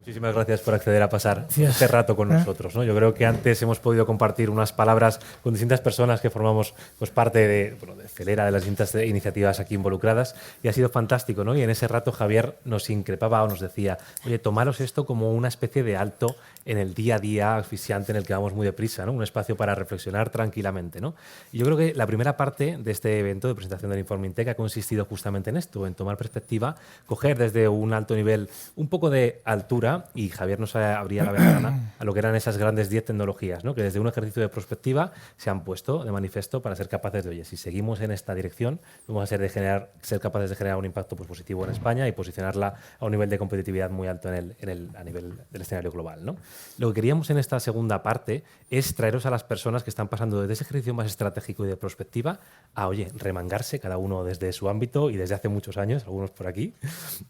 Muchísimas gracias por acceder a pasar Gracias. este rato con nosotros, ¿no? Yo creo que antes hemos podido compartir unas palabras con distintas personas que formamos pues, parte de Celera, de las distintas iniciativas aquí involucradas, y ha sido fantástico, ¿no? Y en ese rato Javier nos increpaba o nos decía, oye, tomaros esto como una especie de alto en el día a día asfixiante en el que vamos muy deprisa, ¿no? Un espacio para reflexionar tranquilamente, ¿no? Y yo creo que la primera parte de este evento de presentación del Informe Intec ha consistido justamente en esto, en tomar perspectiva, coger desde un alto nivel un poco de altura, y Javier nos abría la ventana a lo que eran esas grandes 10 tecnologías, ¿no? Que desde un ejercicio de prospectiva se han puesto de manifiesto para ser capaces de, oye, si seguimos en esta dirección, vamos a ser capaces de generar un impacto pues, positivo en España y posicionarla a un nivel de competitividad muy alto a nivel del escenario global, ¿no? Lo que queríamos en esta segunda parte es traeros a las personas que están pasando desde ese ejercicio más estratégico y de prospectiva a, oye, remangarse cada uno desde su ámbito y desde hace muchos años, algunos por aquí,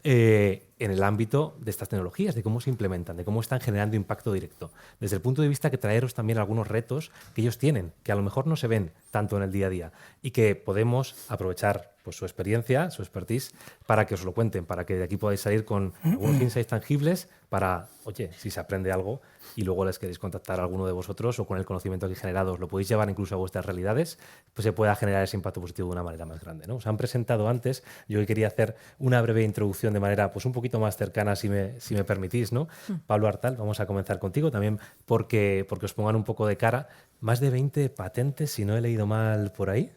en el ámbito de estas tecnologías, de cómo se implementan, de cómo están generando impacto directo. Desde el punto de vista que traeros también algunos retos que ellos tienen, que a lo mejor no se ven tanto en el día a día y que podemos aprovechar pues, su experiencia, su expertise, para que os lo cuenten, para que de aquí podáis salir con algunos insights tangibles para, oye, si se aprende algo y luego les queréis contactar a alguno de vosotros o con el conocimiento aquí generado os lo podéis llevar incluso a vuestras realidades, pues se pueda generar ese impacto positivo de una manera más grande, ¿no? Os han presentado antes, yo quería hacer una breve introducción de manera pues un poquito más cercana, si me permitís, ¿no? Pablo Artal, vamos a comenzar contigo también porque os pongan un poco de cara. Más de 20 patentes, si no he leído mal por ahí.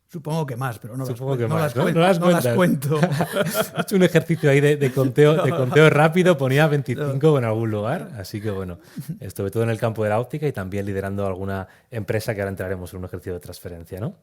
Supongo que más, pero no las cuento. He hecho un ejercicio ahí de conteo rápido, ponía 25 en algún lugar, así que bueno, sobre todo en el campo de la óptica y también liderando alguna empresa que ahora entraremos en un ejercicio de transferencia, ¿no?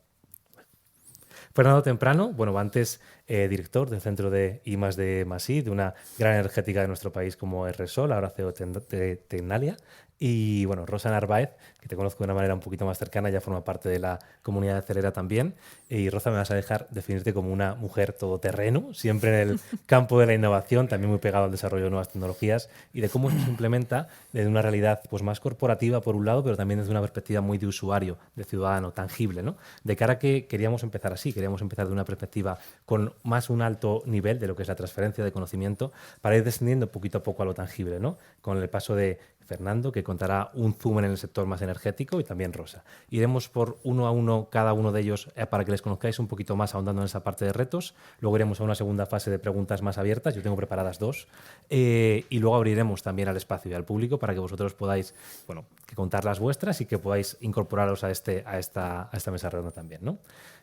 Fernando Temprano, bueno, antes director del Centro de I+D+I, de una gran energética de nuestro país como es Repsol, ahora CEO de Tecnalia. Y bueno, Rosa Narváez, que te conozco de una manera un poquito más cercana, ya forma parte de la comunidad de Celera también. Y Rosa, me vas a dejar definirte como una mujer todoterreno, siempre en el campo de la innovación, también muy pegado al desarrollo de nuevas tecnologías y de cómo eso se implementa desde una realidad pues, más corporativa por un lado, pero también desde una perspectiva muy de usuario, de ciudadano, tangible, ¿no? De cara a que queríamos empezar así, queríamos empezar de una perspectiva con más un alto nivel de lo que es la transferencia de conocimiento para ir descendiendo poquito a poco a lo tangible, ¿no? Con el paso de Fernando, que contará un zoom en el sector más energético, y también Rosa. Iremos por uno a uno cada uno de ellos para que les conozcáis un poquito más ahondando en esa parte de retos. Luego iremos a una segunda fase de preguntas más abiertas. Yo tengo preparadas 2. Y luego abriremos también al espacio y al público para que vosotros podáis, bueno, que contar las vuestras y que podáis incorporaros a esta mesa redonda también, ¿no?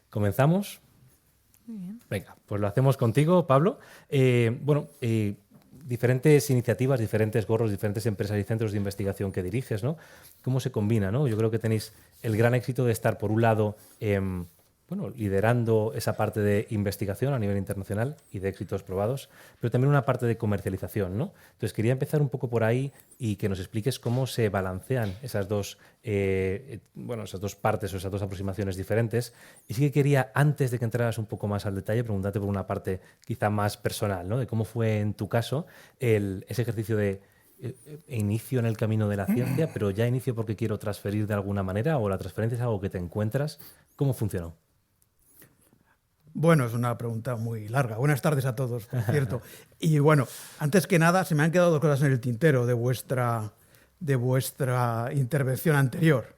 ¿Comenzamos? Muy bien. Venga, pues lo hacemos contigo, Pablo. Diferentes iniciativas, diferentes gorros, diferentes empresas y centros de investigación que diriges, ¿no? ¿Cómo se combina, ¿no? Yo creo que tenéis el gran éxito de estar, por un lado, liderando esa parte de investigación a nivel internacional y de éxitos probados, pero también una parte de comercialización, ¿no? Entonces, quería empezar un poco por ahí y que nos expliques cómo se balancean esas dos partes o esas dos aproximaciones diferentes. Y sí que quería, antes de que entraras un poco más al detalle, preguntarte por una parte quizá más personal, ¿no? De cómo fue en tu caso ese ejercicio de inicio en el camino de la ciencia, pero ya inicio porque quiero transferir de alguna manera, o la transferencia es algo que te encuentras. ¿Cómo funcionó? Bueno, es una pregunta muy larga. Buenas tardes a todos, por cierto. Y bueno, antes que nada, se me han quedado 2 cosas en el tintero de vuestra intervención anterior.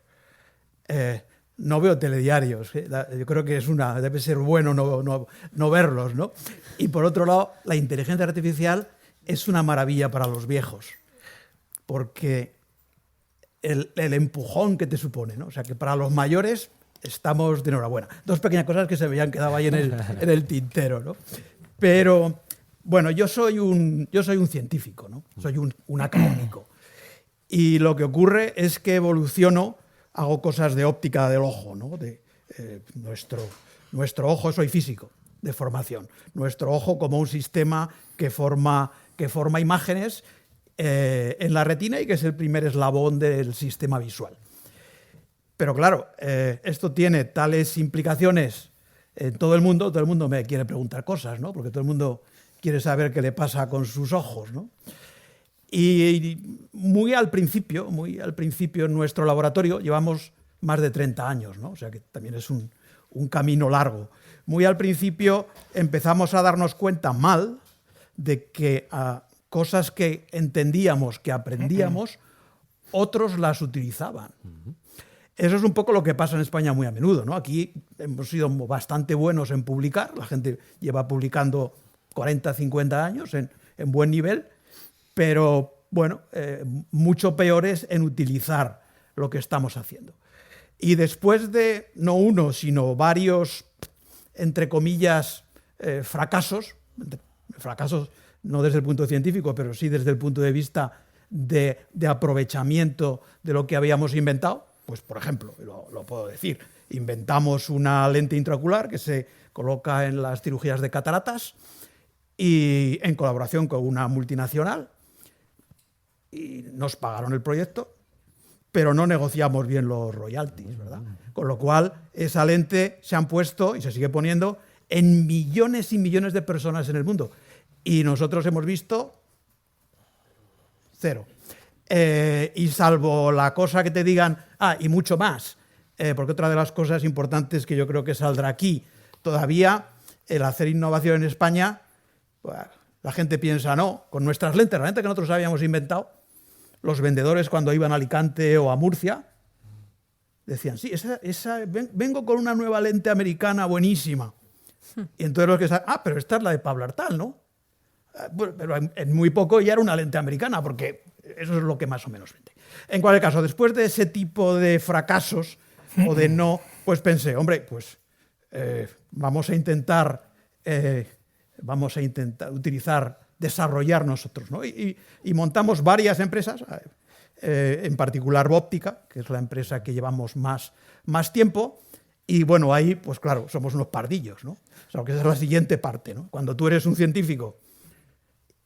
No veo telediarios. Yo creo que debe ser bueno no verlos, ¿no? Y por otro lado, la inteligencia artificial es una maravilla para los viejos, porque el empujón que te supone, ¿no? O sea, que para los mayores estamos de enhorabuena. 2 pequeñas cosas que se me habían quedado ahí en el tintero, ¿no? Pero, bueno, yo soy un científico, ¿no? Soy un académico. Y lo que ocurre es que evoluciono, hago cosas de óptica del ojo, ¿no? Nuestro ojo, soy físico de formación. Nuestro ojo como un sistema que forma imágenes en la retina y que es el primer eslabón del sistema visual. Pero claro, esto tiene tales implicaciones en todo el mundo me quiere preguntar cosas, ¿no? Porque todo el mundo quiere saber qué le pasa con sus ojos, ¿no? Y muy al principio en nuestro laboratorio llevamos más de 30 años, ¿no? O sea que también es un camino largo. Muy al principio empezamos a darnos cuenta mal de que cosas que entendíamos, que aprendíamos, otros las utilizaban. Eso es un poco lo que pasa en España muy a menudo, ¿no? Aquí hemos sido bastante buenos en publicar, la gente lleva publicando 40, 50 años en buen nivel, pero bueno, mucho peores en utilizar lo que estamos haciendo. Y después de no uno, sino varios, entre comillas, fracasos no desde el punto científico, pero sí desde el punto de vista de aprovechamiento de lo que habíamos inventado, pues por ejemplo, lo puedo decir, inventamos una lente intraocular que se coloca en las cirugías de cataratas y en colaboración con una multinacional, y nos pagaron el proyecto, pero no negociamos bien los royalties, ¿verdad? Con lo cual, esa lente se han puesto y se sigue poniendo en millones y millones de personas en el mundo. Y nosotros hemos visto 0. Y salvo la cosa que te digan, y mucho más, porque otra de las cosas importantes que yo creo que saldrá aquí, todavía el hacer innovación en España, pues, la gente piensa, no, con nuestras lentes, la lente que nosotros habíamos inventado, los vendedores cuando iban a Alicante o a Murcia, decían, sí, vengo con una nueva lente americana buenísima. Y entonces los que saben, pero esta es la de Pablo Artal, ¿no? Bueno, pero en muy poco ya era una lente americana, porque eso es lo que más o menos vende. En cualquier caso, después de ese tipo de fracasos o de no, pues pensé, hombre, pues vamos a intentar desarrollar nosotros, ¿no? Y montamos varias empresas, en particular Bóptica, que es la empresa que llevamos más tiempo. Y bueno, ahí, pues claro, somos unos pardillos, ¿no? O sea, que esa es la siguiente parte, ¿no? Cuando tú eres un científico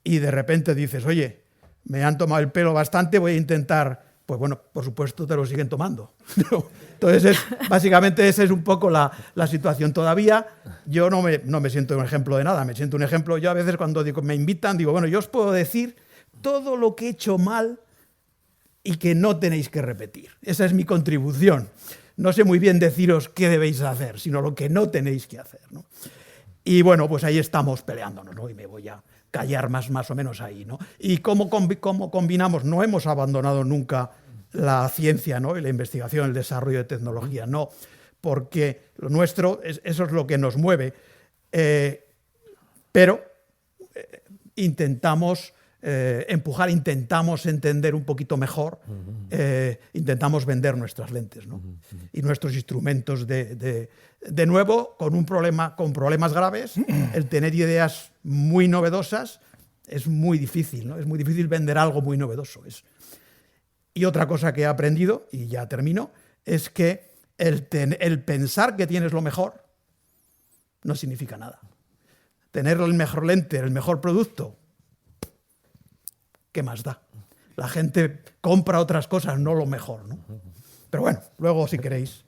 y de repente dices, oye, me han tomado el pelo bastante, voy a intentar, pues bueno, por supuesto te lo siguen tomando. Entonces, básicamente esa es un poco la situación. Todavía yo no me siento un ejemplo de nada, me siento un ejemplo, yo a veces cuando me invitan digo, bueno, yo os puedo decir todo lo que he hecho mal y que no tenéis que repetir. Esa es mi contribución. No sé muy bien deciros qué debéis hacer, sino lo que no tenéis que hacer, ¿no? Y bueno, pues ahí estamos peleándonos, ¿no? Y me voy a callar más o menos ahí, ¿no? ¿Y cómo combinamos? No hemos abandonado nunca la ciencia, ¿no? Y la investigación, el desarrollo de tecnología, no, porque lo nuestro, eso es lo que nos mueve, pero intentamos empujar, intentamos entender un poquito mejor, intentamos vender nuestras lentes, ¿no? Y nuestros instrumentos de nuevo, con problemas graves, el tener ideas muy novedosas es muy difícil, ¿no? Es muy difícil vender algo muy novedoso. Y otra cosa que he aprendido, y ya termino, es que el pensar que tienes lo mejor no significa nada. Tener el mejor lente, el mejor producto, ¿qué más da? La gente compra otras cosas, no lo mejor, ¿no? Pero bueno, luego si queréis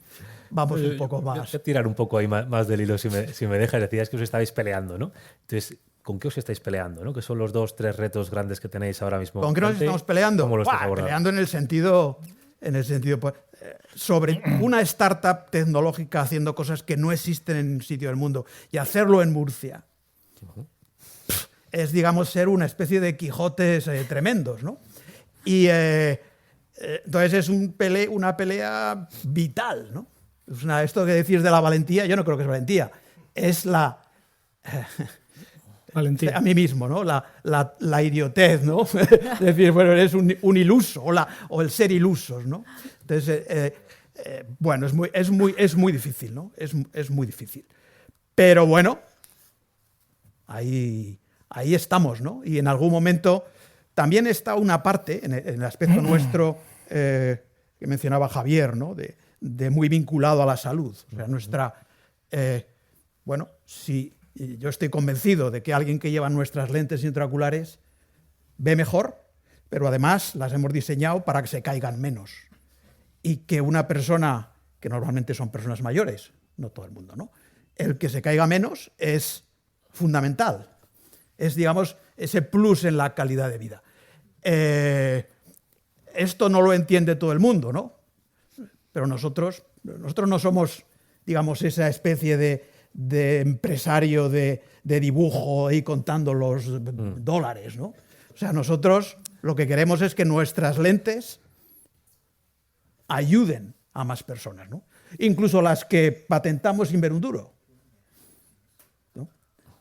vamos un poco más. Voy a tirar un poco ahí más del hilo si me dejas. Decías que os estabais peleando, ¿no? Entonces, ¿con qué os estáis peleando, ¿no? ¿Qué son los 2, 3 retos grandes que tenéis ahora mismo? ¿Con qué nos estamos peleando? ¿Cómo lo estáis abordando? Peleando en el sentido pues, sobre una startup tecnológica haciendo cosas que no existen en un sitio del mundo y hacerlo en Murcia. Es, digamos, ser una especie de Quijotes tremendos, ¿no? Y entonces es una pelea vital, ¿no? Esto que decís de la valentía, yo no creo que es valentía, es la... valentía. A mí mismo, ¿no? La idiotez, ¿no? Es decir, bueno, eres un iluso, o el ser ilusos, ¿no? Entonces, bueno, es muy difícil, ¿no? Es muy difícil. Pero bueno, ahí estamos, ¿no? Y en algún momento también está una parte, en el aspecto nuestro, que mencionaba Javier, ¿no? De muy vinculado a la salud. O sea, nuestra... bueno, si yo estoy convencido de que alguien que lleva nuestras lentes intraoculares ve mejor, pero además las hemos diseñado para que se caigan menos. Y que una persona, que normalmente son personas mayores, no todo el mundo, ¿no? El que se caiga menos es fundamental. Es, digamos, ese plus en la calidad de vida. Esto no lo entiende todo el mundo, ¿no? Pero nosotros no somos, digamos, esa especie de empresario de dibujo ahí contando los dólares, ¿no? O sea, nosotros lo que queremos es que nuestras lentes ayuden a más personas, ¿no? Incluso las que patentamos sin ver un duro, ¿no?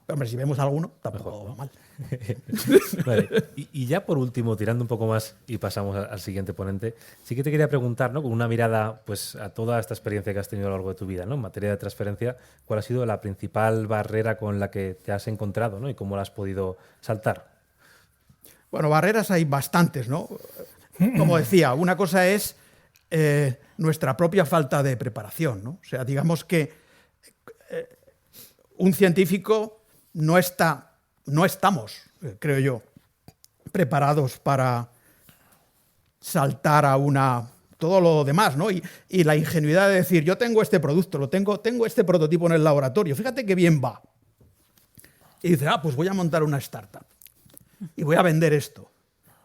Pero, hombre, si vemos alguno, tampoco va mal. Vale. Y ya por último, tirando un poco más y pasamos al siguiente ponente, sí que te quería preguntar, ¿no? Con una mirada pues, a toda esta experiencia que has tenido a lo largo de tu vida, ¿no? En materia de transferencia, ¿cuál ha sido la principal barrera con la que te has encontrado, ¿no? Y cómo la has podido saltar? Bueno, barreras hay bastantes, ¿no? Como decía, una cosa es nuestra propia falta de preparación, ¿no? O sea, digamos que un científico no estamos, creo yo, preparados para saltar a todo lo demás, ¿no? Y la ingenuidad de decir, yo tengo este producto, tengo este prototipo en el laboratorio, fíjate qué bien va. Y dice, pues voy a montar una startup y voy a vender esto.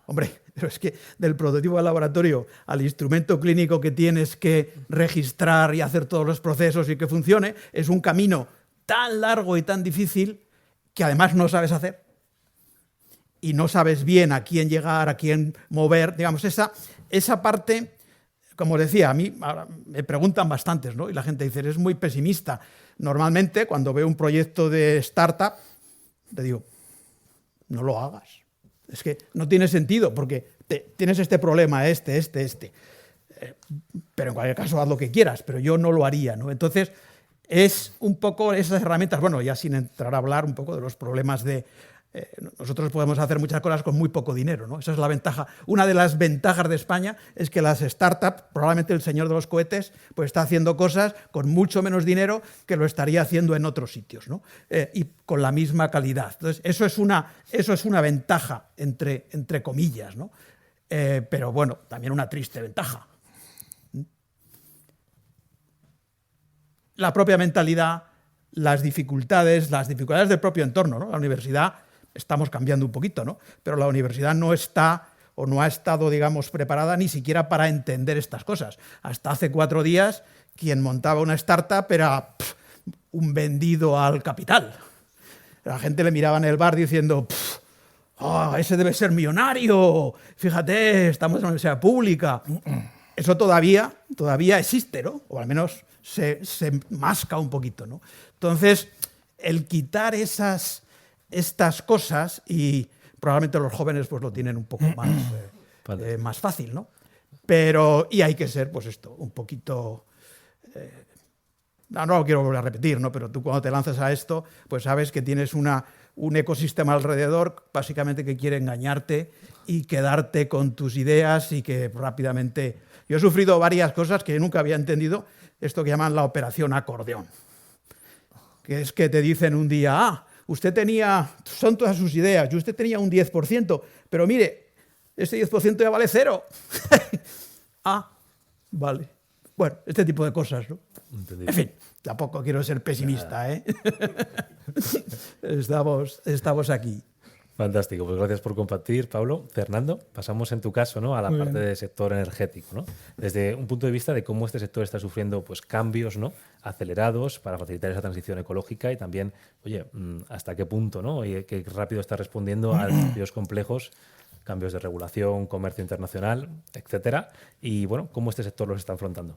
Hombre, pero es que del prototipo del laboratorio al instrumento clínico que tienes que registrar y hacer todos los procesos y que funcione, es un camino tan largo y tan difícil que además no sabes hacer y no sabes bien a quién llegar, a quién mover. Digamos, esa parte, como os decía, a mí ahora me preguntan bastantes, ¿no? Y la gente dice, eres muy pesimista. Normalmente, cuando veo un proyecto de startup, te digo, no lo hagas. Es que no tiene sentido porque tienes este problema, este. Pero en cualquier caso, haz lo que quieras, pero yo no lo haría, ¿no? Entonces, es un poco esas herramientas, bueno, ya sin entrar a hablar un poco de los problemas de... nosotros podemos hacer muchas cosas con muy poco dinero, ¿no? Esa es la ventaja. Una de las ventajas de España es que las startups, probablemente el señor de los cohetes, pues está haciendo cosas con mucho menos dinero que lo estaría haciendo en otros sitios, ¿no? Y con la misma calidad. Entonces, eso es una ventaja, entre comillas, ¿no? Pero bueno, también una triste ventaja. La propia mentalidad, las dificultades del propio entorno, ¿no? La universidad, estamos cambiando un poquito, ¿no? Pero la universidad no está o no ha estado, digamos, preparada ni siquiera para entender estas cosas. Hasta hace 4 días, quien montaba una startup era un vendido al capital. La gente le miraba en el bar diciendo, ese debe ser millonario, fíjate, estamos en la universidad pública. Eso todavía existe, ¿no? O al menos se masca un poquito, ¿no? Entonces, el quitar estas cosas, y probablemente los jóvenes pues lo tienen un poco más fácil, ¿no? Pero, y hay que ser, pues esto, un poquito... no lo quiero volver a repetir, ¿no? Pero tú cuando te lanzas a esto, pues sabes que tienes un ecosistema alrededor, básicamente que quiere engañarte y quedarte con tus ideas y que rápidamente... Yo he sufrido varias cosas que nunca había entendido, esto que llaman la operación acordeón, que es que te dicen un día, usted son todas sus ideas, y usted tenía un 10%, pero mire, este 10% ya vale 0. Vale. Bueno, este tipo de cosas, ¿no? Entendido. En fin, tampoco quiero ser pesimista, ¿eh? Estamos aquí. Fantástico, pues gracias por compartir, Pablo. Fernando, pasamos en tu caso, ¿no? A la parte del sector energético, ¿no? Desde un punto de vista de cómo este sector está sufriendo pues, cambios, ¿no? Acelerados para facilitar esa transición ecológica y también, oye, hasta qué punto, ¿no? Y qué rápido está respondiendo a desafíos complejos, cambios de regulación, comercio internacional, etcétera. Y bueno, ¿cómo este sector los está afrontando?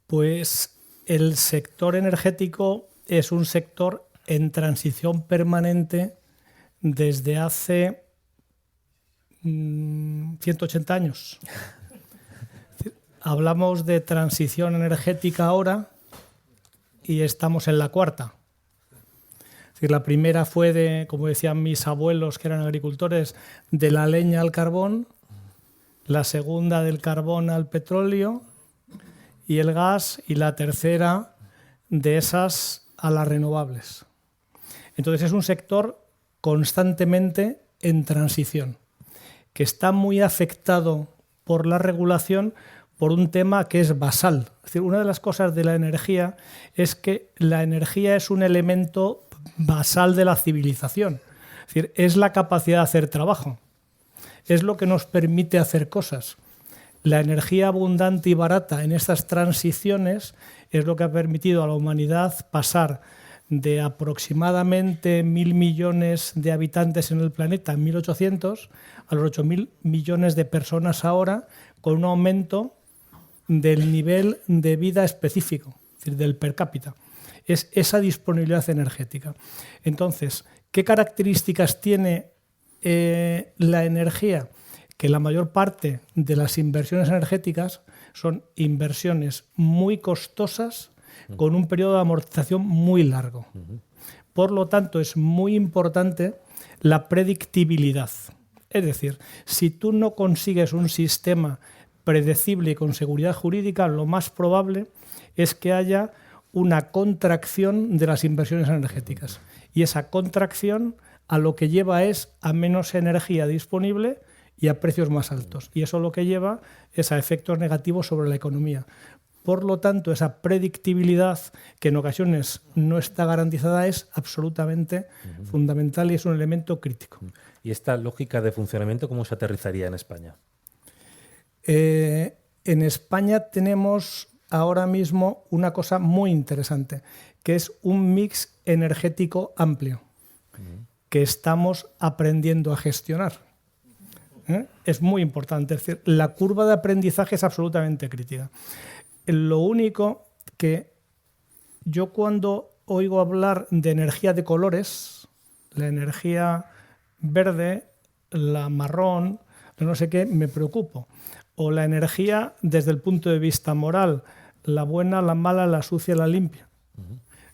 Pues el sector energético es un sector en transición permanente desde hace 180 años. Hablamos de transición energética ahora y estamos en la 4ª. Es decir, la primera fue como decían mis abuelos que eran agricultores, de la leña al carbón, la segunda del carbón al petróleo y el gas, y la tercera de esas a las renovables. Entonces es un sector constantemente en transición, que está muy afectado por la regulación por un tema que es basal. Es decir, una de las cosas de la energía es que la energía es un elemento basal de la civilización. Es decir, es la capacidad de hacer trabajo, es lo que nos permite hacer cosas. La energía abundante y barata en estas transiciones es lo que ha permitido a la humanidad pasar de aproximadamente 1.000 millones de habitantes en el planeta en 1800 a los 8.000 millones de personas ahora, con un aumento del nivel de vida específico, es decir, del per cápita. Es esa disponibilidad energética. Entonces, ¿qué características tiene la energía? Que la mayor parte de las inversiones energéticas son inversiones muy costosas con un periodo de amortización muy largo. Por lo tanto, es muy importante la predictibilidad. Es decir, si tú no consigues un sistema predecible y con seguridad jurídica, lo más probable es que haya una contracción de las inversiones energéticas. Y esa contracción a lo que lleva es a menos energía disponible y a precios más altos. Y eso lo que lleva es a efectos negativos sobre la economía. Por lo tanto, esa predictibilidad, que en ocasiones no está garantizada, es absolutamente fundamental y es un elemento crítico. ¿Y esta lógica de funcionamiento cómo se aterrizaría en España? En España tenemos ahora mismo una cosa muy interesante, que es un mix energético amplio, que estamos aprendiendo a gestionar. Es muy importante. Es decir, la curva de aprendizaje es absolutamente crítica. Lo único que yo cuando oigo hablar de energía de colores, la energía verde, la marrón, no sé qué, me preocupo. O la energía desde el punto de vista moral, la buena, la mala, la sucia, la limpia.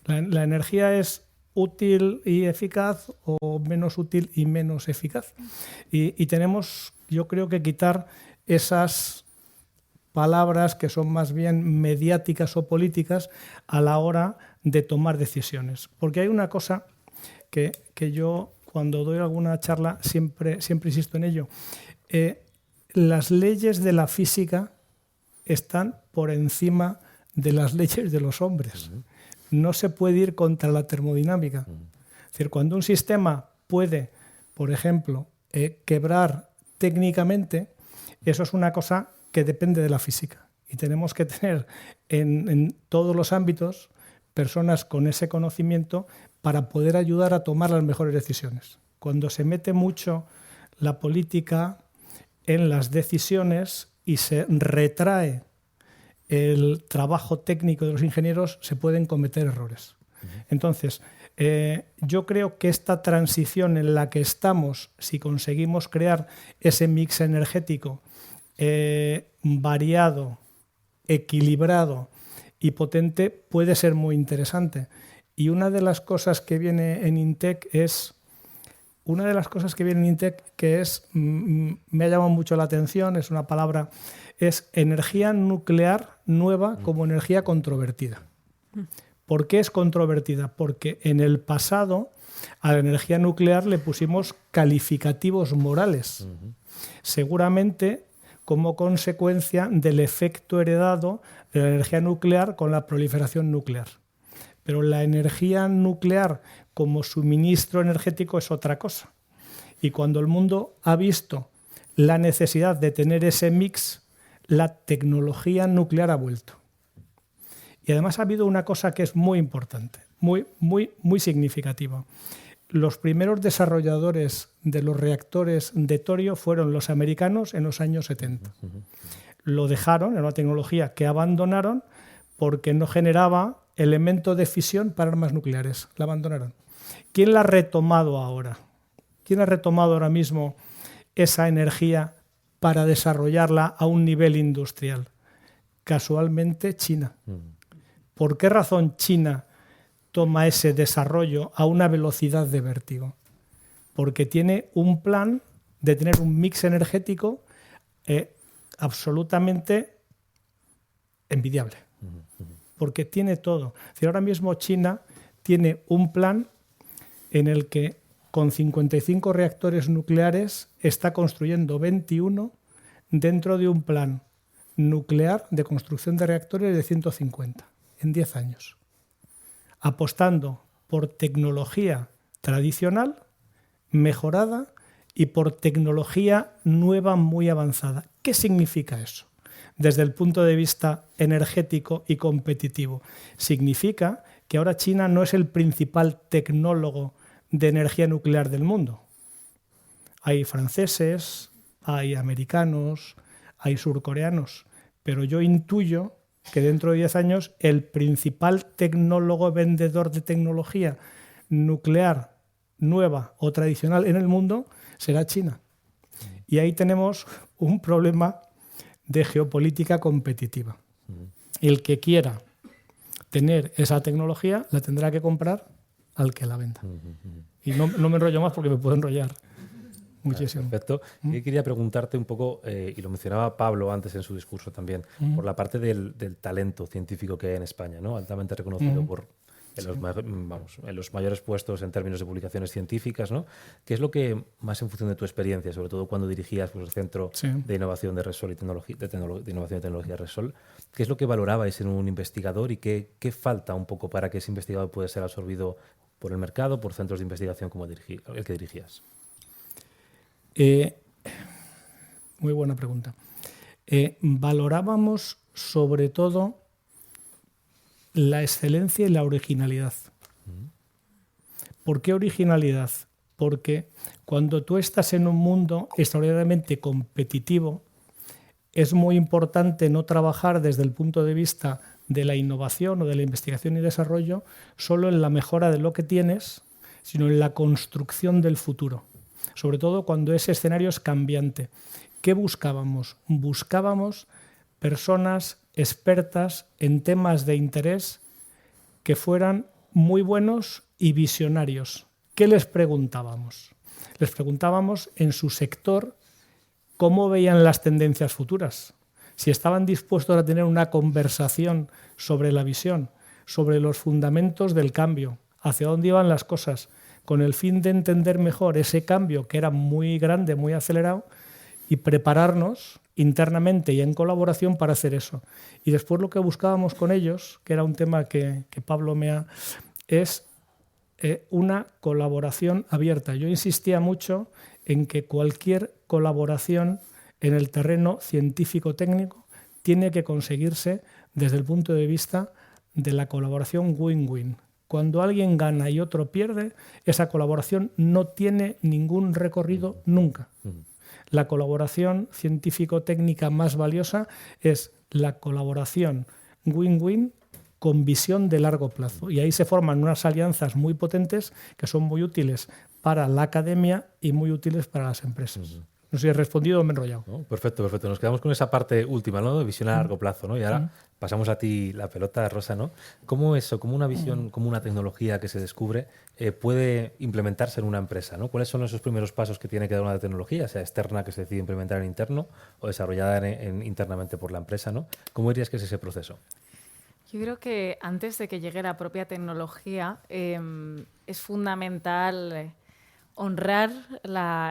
La energía es útil y eficaz o menos útil y menos eficaz. Y tenemos, yo creo, que quitar esas palabras que son más bien mediáticas o políticas a la hora de tomar decisiones. Porque hay una cosa que yo, cuando doy alguna charla, siempre insisto en ello. Las leyes de la física están por encima de las leyes de los hombres. No se puede ir contra la termodinámica. Es decir, cuando un sistema puede, por ejemplo, quebrar técnicamente, eso es una cosa que depende de la física. Y tenemos que tener en todos los ámbitos personas con ese conocimiento para poder ayudar a tomar las mejores decisiones. Cuando se mete mucho la política en las decisiones y se retrae el trabajo técnico de los ingenieros, se pueden cometer errores. Entonces, yo creo que esta transición en la que estamos, si conseguimos crear ese mix energético variado, equilibrado y potente, puede ser muy interesante. Y una de las cosas que viene en INTEC que es, me ha llamado mucho la atención, es una palabra, es energía nuclear nueva como energía controvertida. ¿Por qué es controvertida? Porque en el pasado a la energía nuclear le pusimos calificativos morales. Seguramente como consecuencia del efecto heredado de la energía nuclear con la proliferación nuclear. Pero la energía nuclear como suministro energético es otra cosa. Y cuando el mundo ha visto la necesidad de tener ese mix, la tecnología nuclear ha vuelto. Y además ha habido una cosa que es muy importante, muy significativa. Los primeros desarrolladores de los reactores de torio fueron los americanos en los años 70. Lo dejaron, era una tecnología que abandonaron porque no generaba elemento de fisión para armas nucleares. La abandonaron. ¿Quién la ha retomado ahora? ¿Quién ha retomado ahora mismo esa energía para desarrollarla a un nivel industrial? Casualmente China. ¿Por qué razón China toma ese desarrollo a una velocidad de vértigo? Porque tiene un plan de tener un mix energético absolutamente envidiable. Porque tiene todo. Es decir, ahora mismo China tiene un plan en el que con 55 reactores nucleares está construyendo 21 dentro de un plan nuclear de construcción de reactores de 150 en 10 años. Apostando por tecnología tradicional, mejorada, y por tecnología nueva muy avanzada. ¿Qué significa eso? Desde el punto de vista energético y competitivo. Significa que ahora China no es el principal tecnólogo de energía nuclear del mundo. Hay franceses, hay americanos, hay surcoreanos, pero yo intuyo que dentro de 10 años el principal tecnólogo vendedor de tecnología nuclear nueva o tradicional en el mundo será China. Y ahí tenemos un problema de geopolítica competitiva. El que quiera tener esa tecnología la tendrá que comprar al que la venda. Y no me enrollo más porque me puedo enrollar muchísimo. Perfecto. Yo quería preguntarte un poco, y lo mencionaba Pablo antes en su discurso también, por la parte del talento científico que hay en España, ¿no? Altamente reconocido en los mayores puestos en términos de publicaciones científicas, ¿no? ¿Qué es lo que, más en función de tu experiencia, sobre todo cuando dirigías el Centro de Innovación de Repsol y de Innovación y Tecnología Repsol, qué es lo que valorabais en un investigador y qué falta un poco para que ese investigador pueda ser absorbido por el mercado, por centros de investigación como el que dirigías? Muy buena pregunta. Valorábamos sobre todo la excelencia y la originalidad. ¿Por qué originalidad? Porque cuando tú estás en un mundo extraordinariamente competitivo, es muy importante no trabajar desde el punto de vista de la innovación o de la investigación y desarrollo solo en la mejora de lo que tienes, sino en la construcción del futuro. Sobre todo cuando ese escenario es cambiante. ¿Qué buscábamos? Buscábamos personas expertas en temas de interés que fueran muy buenos y visionarios. ¿Qué les preguntábamos? Les preguntábamos en su sector cómo veían las tendencias futuras, si estaban dispuestos a tener una conversación sobre la visión, sobre los fundamentos del cambio, hacia dónde iban las cosas, con el fin de entender mejor ese cambio que era muy grande, muy acelerado, y prepararnos internamente y en colaboración para hacer eso. Y después lo que buscábamos con ellos, que era un tema que Pablo es una colaboración abierta. Yo insistía mucho en que cualquier colaboración en el terreno científico-técnico tiene que conseguirse desde el punto de vista de la colaboración win-win. Cuando alguien gana y otro pierde, esa colaboración no tiene ningún recorrido nunca. La colaboración científico-técnica más valiosa es la colaboración win-win con visión de largo plazo. Y ahí se forman unas alianzas muy potentes que son muy útiles para la academia y muy útiles para las empresas. No sé si he respondido o me he enrollado. No, perfecto. Nos quedamos con esa parte última, ¿no? De visión a largo plazo, ¿no? Y ahora pasamos a ti la pelota, Rosa, ¿no? ¿Cómo eso, como una visión, como una tecnología que se descubre, puede implementarse en una empresa, ¿no? ¿Cuáles son esos primeros pasos que tiene que dar una tecnología, sea externa que se decide implementar en interno o desarrollada internamente por la empresa, ¿no? ¿Cómo dirías que es ese proceso? Yo creo que antes de que llegue la propia tecnología es fundamental honrar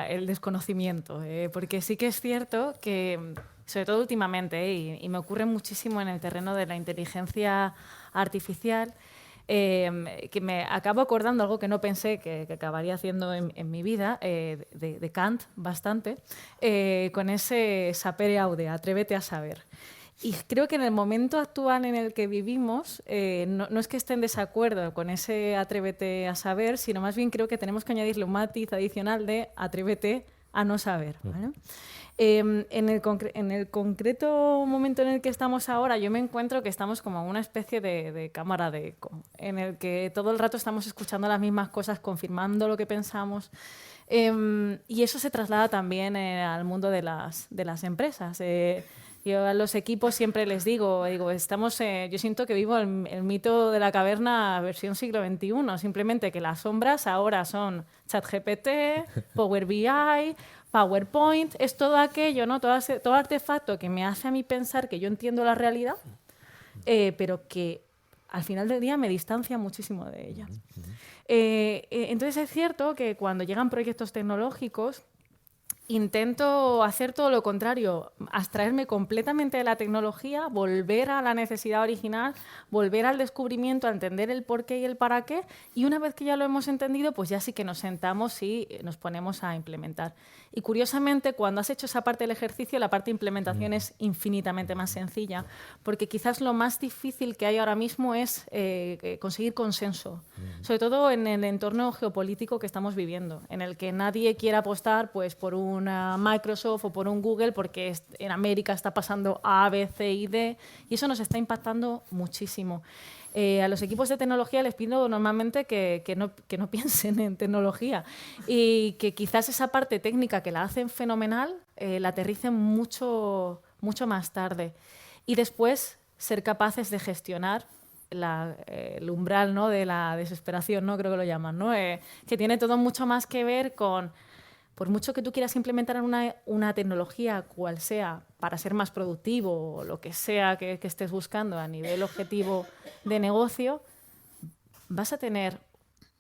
el desconocimiento, porque sí que es cierto que, sobre todo últimamente, y me ocurre muchísimo en el terreno de la inteligencia artificial, que me acabo acordando algo que no pensé que acabaría haciendo en mi vida, de Kant bastante, con ese sapere aude, atrévete a saber. Y creo que en el momento actual en el que vivimos, no es que esté en desacuerdo con ese atrévete a saber, sino más bien creo que tenemos que añadirle un matiz adicional de atrévete a no saber, ¿vale? En el concreto momento en el que estamos ahora, yo me encuentro que estamos como en una especie de cámara de eco, en el que todo el rato estamos escuchando las mismas cosas, confirmando lo que pensamos. Y eso se traslada también al mundo de las empresas. Yo a los equipos siempre les digo yo siento que vivo el mito de la caverna versión siglo XXI, simplemente que las sombras ahora son ChatGPT, Power BI, PowerPoint, es todo aquello, ¿no? Todo artefacto que me hace a mí pensar que yo entiendo la realidad, pero que al final del día me distancia muchísimo de ella. Entonces es cierto que cuando llegan proyectos tecnológicos, intento hacer todo lo contrario, abstraerme completamente de la tecnología, volver a la necesidad original, volver al descubrimiento, a entender el por qué y el para qué, y una vez que ya lo hemos entendido, pues ya sí que nos sentamos y nos ponemos a implementar. Y curiosamente, cuando has hecho esa parte del ejercicio, la parte de implementación es infinitamente más sencilla, porque quizás lo más difícil que hay ahora mismo es conseguir consenso, sobre todo en el entorno geopolítico que estamos viviendo, en el que nadie quiere apostar pues, por una Microsoft o por un Google porque en América está pasando A, B, C y D, y eso nos está impactando muchísimo. A los equipos de tecnología les pido normalmente que no piensen en tecnología y que quizás esa parte técnica que la hacen fenomenal la aterricen mucho más tarde. Y después ser capaces de gestionar el umbral, ¿no?, de la desesperación, ¿no?, creo que lo llaman, ¿no? Que tiene todo mucho más que ver con, por mucho que tú quieras implementar una tecnología, cual sea, para ser más productivo o lo que sea que estés buscando a nivel objetivo de negocio, vas a tener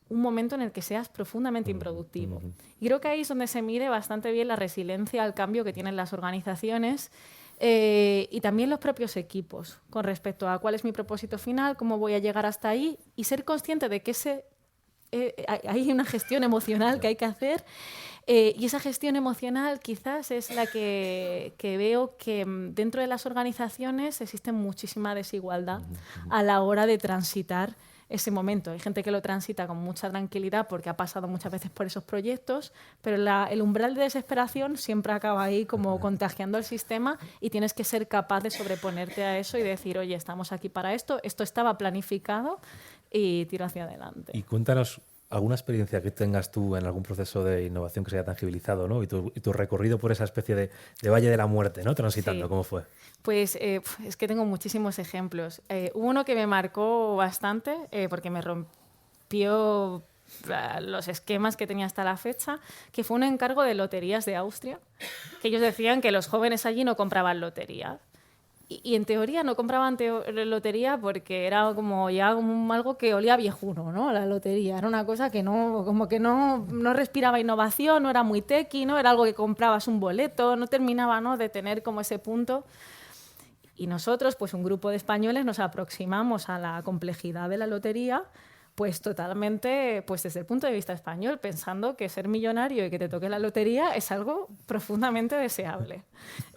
un momento en el que seas profundamente improductivo. Y creo que ahí es donde se mide bastante bien la resiliencia al cambio que tienen las organizaciones y también los propios equipos con respecto a cuál es mi propósito final, cómo voy a llegar hasta ahí y ser consciente de que hay una gestión emocional que hay que hacer y esa gestión emocional quizás es la que veo que dentro de las organizaciones existe muchísima desigualdad a la hora de transitar ese momento. Hay gente que lo transita con mucha tranquilidad porque ha pasado muchas veces por esos proyectos, pero el umbral de desesperación siempre acaba ahí como contagiando el sistema y tienes que ser capaz de sobreponerte a eso y decir, oye, estamos aquí para esto estaba planificado y tiro hacia adelante. Y cuéntanos alguna experiencia que tengas tú en algún proceso de innovación que se haya tangibilizado, ¿no? Y tu recorrido por esa especie de valle de la muerte, ¿no? Transitando, Sí. ¿Cómo fue? Pues es que tengo muchísimos ejemplos. Hubo uno que me marcó bastante porque me rompió los esquemas que tenía hasta la fecha, que fue un encargo de loterías de Austria, que ellos decían que los jóvenes allí no compraban lotería. Y en teoría no compraban lotería porque era como ya algo que olía viejuno, ¿no? La lotería era una cosa que no respiraba innovación, no era muy techy, ¿no? Era algo que comprabas un boleto, no terminaba, ¿no?, de tener como ese punto. Y nosotros, pues un grupo de españoles, nos aproximamos a la complejidad de la lotería pues totalmente pues desde el punto de vista español, pensando que ser millonario y que te toque la lotería es algo profundamente deseable.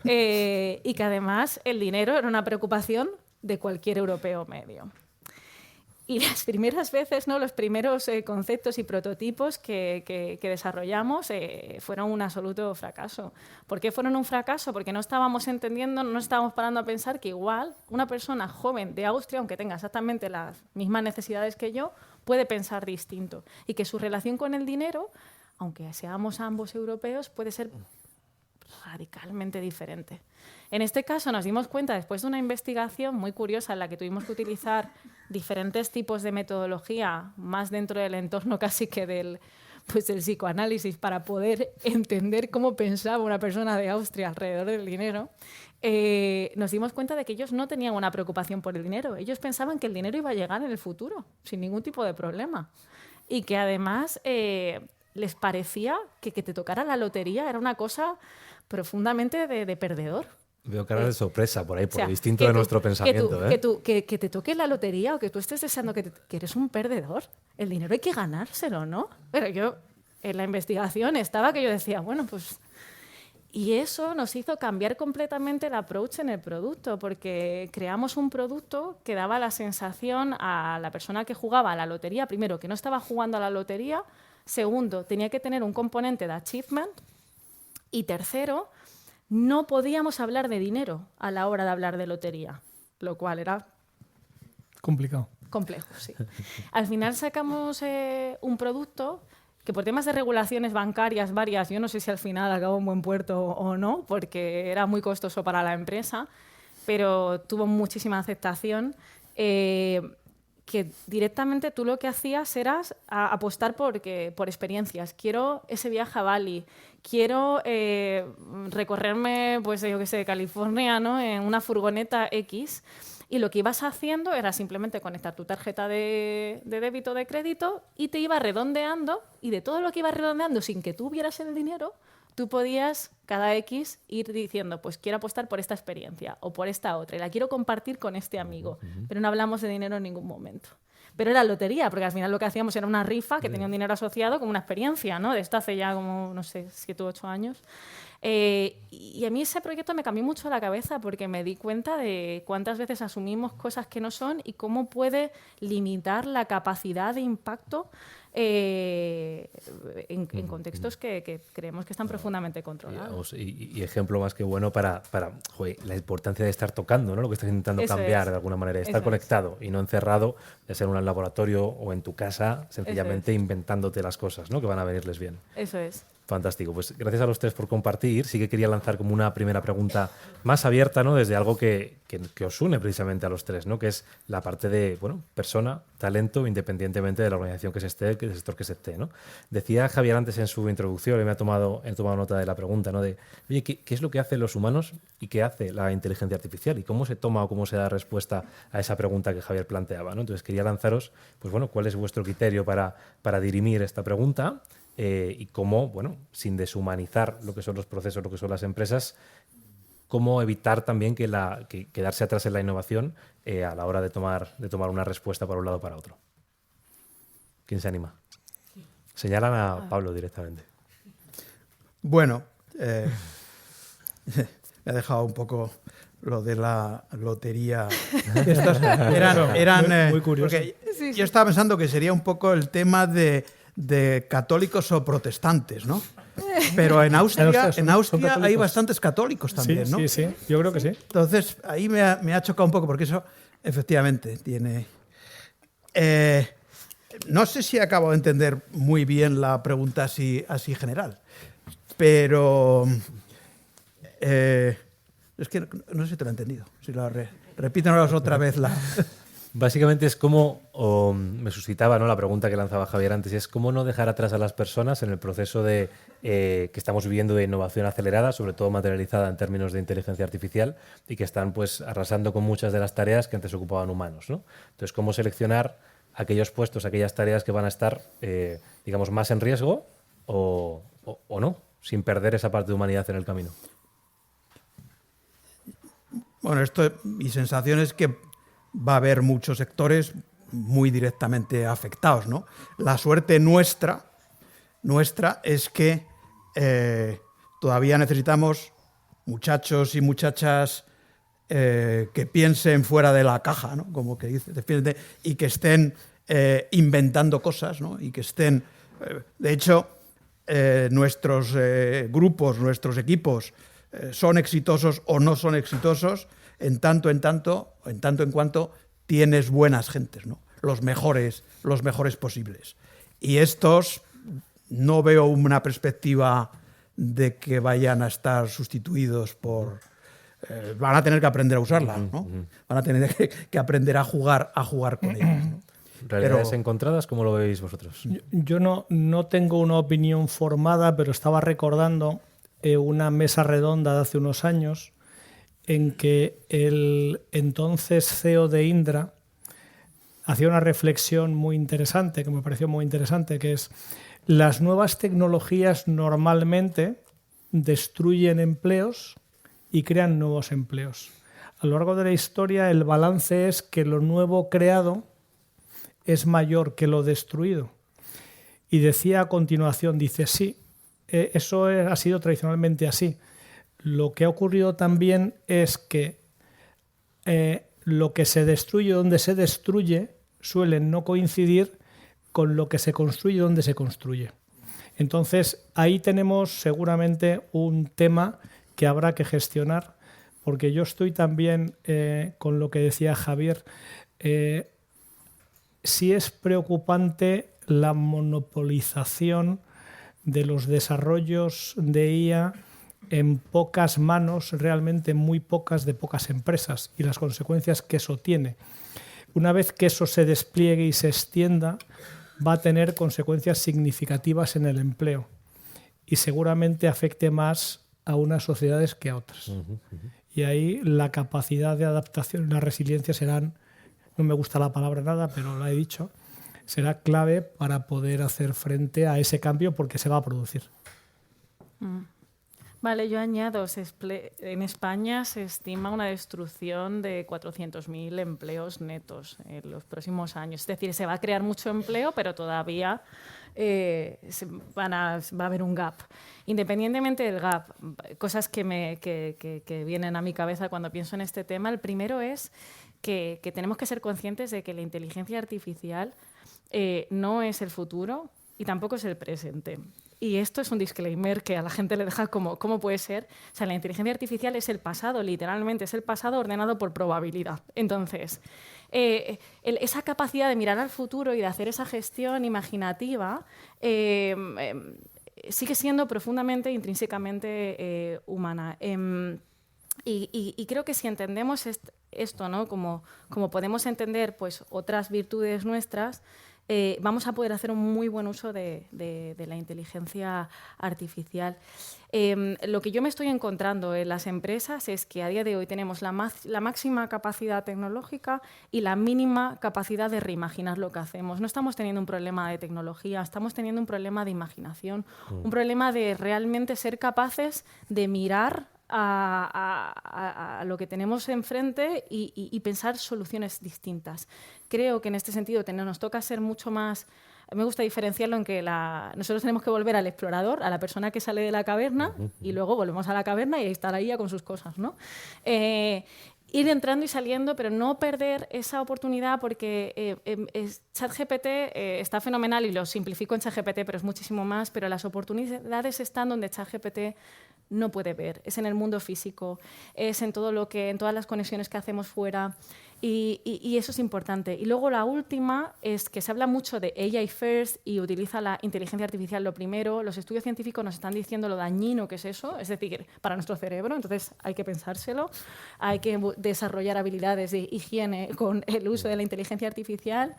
Y que además el dinero era una preocupación de cualquier europeo medio. Y las primeras veces, ¿no?, los primeros conceptos y prototipos que desarrollamos fueron un absoluto fracaso. ¿Por qué fueron un fracaso? Porque no estábamos entendiendo, no estábamos parando a pensar que igual una persona joven de Austria, aunque tenga exactamente las mismas necesidades que yo, puede pensar distinto. Y que su relación con el dinero, aunque seamos ambos europeos, puede ser radicalmente diferente. En este caso nos dimos cuenta, después de una investigación muy curiosa en la que tuvimos que utilizar diferentes tipos de metodología, más dentro del entorno casi que del psicoanálisis, para poder entender cómo pensaba una persona de Austria alrededor del dinero, nos dimos cuenta de que ellos no tenían una preocupación por el dinero. Ellos pensaban que el dinero iba a llegar en el futuro, sin ningún tipo de problema. Y que además les parecía que te tocara la lotería era una cosa profundamente de perdedor. Veo caras de sorpresa por ahí, por O sea, lo distinto de nuestro pensamiento. Que te toque la lotería o que tú estés deseando que eres un perdedor. El dinero hay que ganárselo, ¿no? Pero yo, en la investigación estaba que yo decía, bueno, pues... Y eso nos hizo cambiar completamente el approach en el producto, porque creamos un producto que daba la sensación a la persona que jugaba a la lotería, primero, que no estaba jugando a la lotería, segundo, tenía que tener un componente de achievement, y tercero, no podíamos hablar de dinero a la hora de hablar de lotería, lo cual era complicado. Complejo, sí. Al final sacamos un producto que por temas de regulaciones bancarias varias, yo no sé si al final acabó en buen puerto o no, porque era muy costoso para la empresa, pero tuvo muchísima aceptación, que directamente tú lo que hacías era apostar por experiencias. Quiero ese viaje a Bali, quiero recorrerme, pues yo qué sé, California, ¿no?, en una furgoneta X. Y lo que ibas haciendo era simplemente conectar tu tarjeta de débito o de crédito y te iba redondeando, y de todo lo que ibas redondeando sin que tú vieras el dinero, tú podías cada X ir diciendo, pues quiero apostar por esta experiencia o por esta otra y la quiero compartir con este amigo, pero no hablamos de dinero en ningún momento. Pero era lotería, porque al final lo que hacíamos era una rifa que tenía un dinero asociado con una experiencia, ¿no? De esto hace ya como, no sé, 7 u 8 años. Y a mí ese proyecto me cambió mucho la cabeza porque me di cuenta de cuántas veces asumimos cosas que no son y cómo puede limitar la capacidad de impacto en contextos que creemos que están profundamente controlados. Y ejemplo más que bueno para la importancia de estar tocando, ¿no? Lo que estás intentando cambiar de alguna manera, de estar conectado y no encerrado, de ser en un laboratorio o en tu casa, sencillamente inventándote las cosas, ¿no? Que van a venirles bien. Eso es. Fantástico. Pues gracias a los tres por compartir. Sí que quería lanzar como una primera pregunta más abierta, ¿no? Desde algo que os une precisamente a los tres, ¿no? Que es la parte de, bueno, persona, talento, independientemente de la organización que se esté, del sector que se esté, ¿no? Decía Javier antes en su introducción, y he tomado nota de la pregunta, ¿no? De, oye, ¿qué es lo que hacen los humanos y qué hace la inteligencia artificial? ¿Y cómo se toma o cómo se da respuesta a esa pregunta que Javier planteaba, ¿no? Entonces quería lanzaros, pues bueno, ¿cuál es vuestro criterio para dirimir esta pregunta? Y cómo, bueno, sin deshumanizar lo que son los procesos, lo que son las empresas, cómo evitar también que quedarse atrás en la innovación a la hora de tomar una respuesta para un lado o para otro. ¿Quién se anima? Señalan a Pablo directamente. Bueno, me ha dejado un poco lo de la lotería. Estos eran muy curioso. Porque yo estaba pensando que sería un poco el tema de católicos o protestantes, ¿no? Pero en Austria hay bastantes católicos también, ¿no? Sí, yo creo que sí. Entonces, ahí me ha chocado un poco, porque eso efectivamente tiene... no sé si acabo de entender muy bien la pregunta así general, pero es que no sé si te lo he entendido. Si repítenos otra vez la... Básicamente es como, me suscitaba, ¿no? La pregunta que lanzaba Javier antes, es cómo no dejar atrás a las personas en el proceso que estamos viviendo de innovación acelerada, sobre todo materializada en términos de inteligencia artificial, y que están pues arrasando con muchas de las tareas que antes ocupaban humanos, ¿no? Entonces, cómo seleccionar aquellos puestos, aquellas tareas que van a estar, digamos, más en riesgo o no, sin perder esa parte de humanidad en el camino. Bueno, mi sensación es que va a haber muchos sectores muy directamente afectados, ¿no? La suerte nuestra es que todavía necesitamos muchachos y muchachas que piensen fuera de la caja, ¿no? Como que dice, y que estén inventando cosas, ¿no? Y que estén... de hecho, nuestros grupos, nuestros equipos son exitosos o no son exitosos en tanto en cuanto tienes buenas gentes, ¿no? Los mejores posibles. Y estos no veo una perspectiva de que vayan a estar sustituidos por... van a tener que aprender a usarla, ¿no? Van a tener que aprender a jugar con ellas, ¿no? ¿Realidades encontradas? ¿Cómo lo veis vosotros? Yo no tengo una opinión formada, pero estaba recordando una mesa redonda de hace unos años en que el entonces CEO de Indra hacía una reflexión muy interesante, que me pareció muy interesante, que es: las nuevas tecnologías normalmente destruyen empleos y crean nuevos empleos. A lo largo de la historia, el balance es que lo nuevo creado es mayor que lo destruido. Y decía a continuación, dice, sí, eso ha sido tradicionalmente así. Lo que ha ocurrido también es que lo que se destruye donde se destruye suelen no coincidir con lo que se construye donde se construye. Entonces, ahí tenemos seguramente un tema que habrá que gestionar, porque yo estoy también con lo que decía Javier. Sí es preocupante la monopolización de los desarrollos de IA en pocas manos, realmente muy pocas, de pocas empresas, y las consecuencias que eso tiene. Una vez que eso se despliegue y se extienda, va a tener consecuencias significativas en el empleo y seguramente afecte más a unas sociedades que a otras. Y ahí la capacidad de adaptación y la resiliencia serán, no me gusta la palabra nada, pero la he dicho, será clave para poder hacer frente a ese cambio, porque se va a producir. Vale, yo añado, en España se estima una destrucción de 400.000 empleos netos en los próximos años. Es decir, se va a crear mucho empleo, pero todavía va a haber un gap. Independientemente del gap, cosas que vienen a mi cabeza cuando pienso en este tema, el primero es que tenemos que ser conscientes de que la inteligencia artificial no es el futuro y tampoco es el presente. Y esto es un disclaimer que a la gente le deja como, ¿cómo puede ser? O sea, la inteligencia artificial es el pasado, literalmente, es el pasado ordenado por probabilidad. Entonces, esa capacidad de mirar al futuro y de hacer esa gestión imaginativa sigue siendo profundamente, intrínsecamente humana. Y creo que si entendemos esto, ¿no? Como podemos entender pues, otras virtudes nuestras, vamos a poder hacer un muy buen uso de la inteligencia artificial. Lo que yo me estoy encontrando en las empresas es que a día de hoy tenemos la máxima capacidad tecnológica y la mínima capacidad de reimaginar lo que hacemos. No estamos teniendo un problema de tecnología, estamos teniendo un problema de imaginación, un problema de realmente ser capaces de mirar a lo que tenemos enfrente y pensar soluciones distintas. Creo que en este sentido nos toca ser mucho más... Me gusta diferenciarlo en que nosotros tenemos que volver al explorador, a la persona que sale de la caverna, y luego volvemos a la caverna y estar ahí con sus cosas, ¿no? Ir entrando y saliendo, pero no perder esa oportunidad porque ChatGPT está fenomenal y lo simplifico en ChatGPT, pero es muchísimo más, pero las oportunidades están donde ChatGPT no puede ver. Es en el mundo físico, es en todas las conexiones que hacemos fuera y eso es importante. Y luego la última es que se habla mucho de AI first y utiliza la inteligencia artificial lo primero. Los estudios científicos nos están diciendo lo dañino que es eso, es decir, para nuestro cerebro, entonces hay que pensárselo, hay que desarrollar habilidades de higiene con el uso de la inteligencia artificial,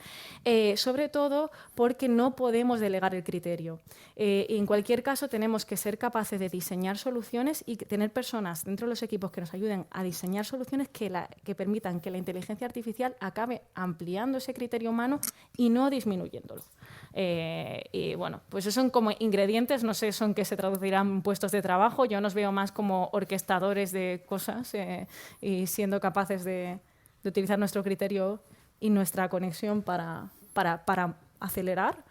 sobre todo porque no podemos delegar el criterio. Y en cualquier caso tenemos que ser capaces de diseñar soluciones y tener personas dentro de los equipos que nos ayuden a diseñar soluciones que permitan que la inteligencia artificial acabe ampliando ese criterio humano y no disminuyéndolo. Y bueno, pues esos son como ingredientes, no sé, son que se traducirán en puestos de trabajo. Yo nos veo más como orquestadores de cosas y siendo capaces de utilizar nuestro criterio y nuestra conexión para acelerar.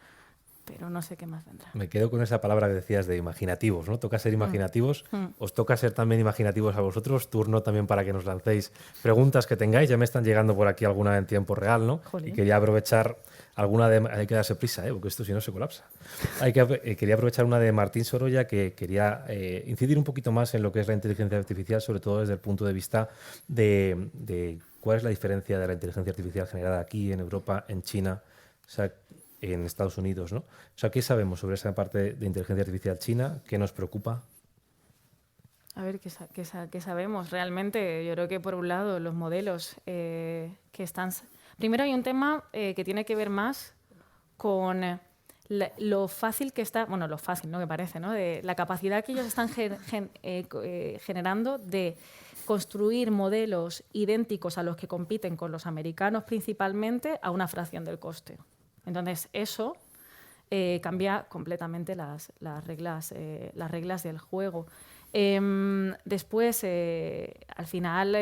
Pero no sé qué más vendrá. Me quedo con esa palabra que decías de imaginativos, ¿no? Toca ser imaginativos. Os toca ser también imaginativos a vosotros. Turno también para que nos lancéis preguntas que tengáis. Ya me están llegando por aquí alguna en tiempo real, ¿no? Jolín. Y quería aprovechar alguna de... Hay que darse prisa, porque esto si no se colapsa. Quería aprovechar una de Martín Sorolla que quería incidir un poquito más en lo que es la inteligencia artificial, sobre todo desde el punto de vista de cuál es la diferencia de la inteligencia artificial generada aquí, en Europa, en China, o sea, en Estados Unidos, ¿no? O sea, ¿qué sabemos sobre esa parte de inteligencia artificial china? ¿Qué nos preocupa? A ver, ¿qué sabemos? Realmente, yo creo que por un lado los modelos que están... Primero hay un tema que tiene que ver más con lo fácil que está... Bueno, lo fácil, ¿no? Que parece, ¿no? De la capacidad que ellos están generando de construir modelos idénticos a los que compiten con los americanos principalmente a una fracción del coste. Entonces, eso cambia completamente las reglas del juego. Después, al final,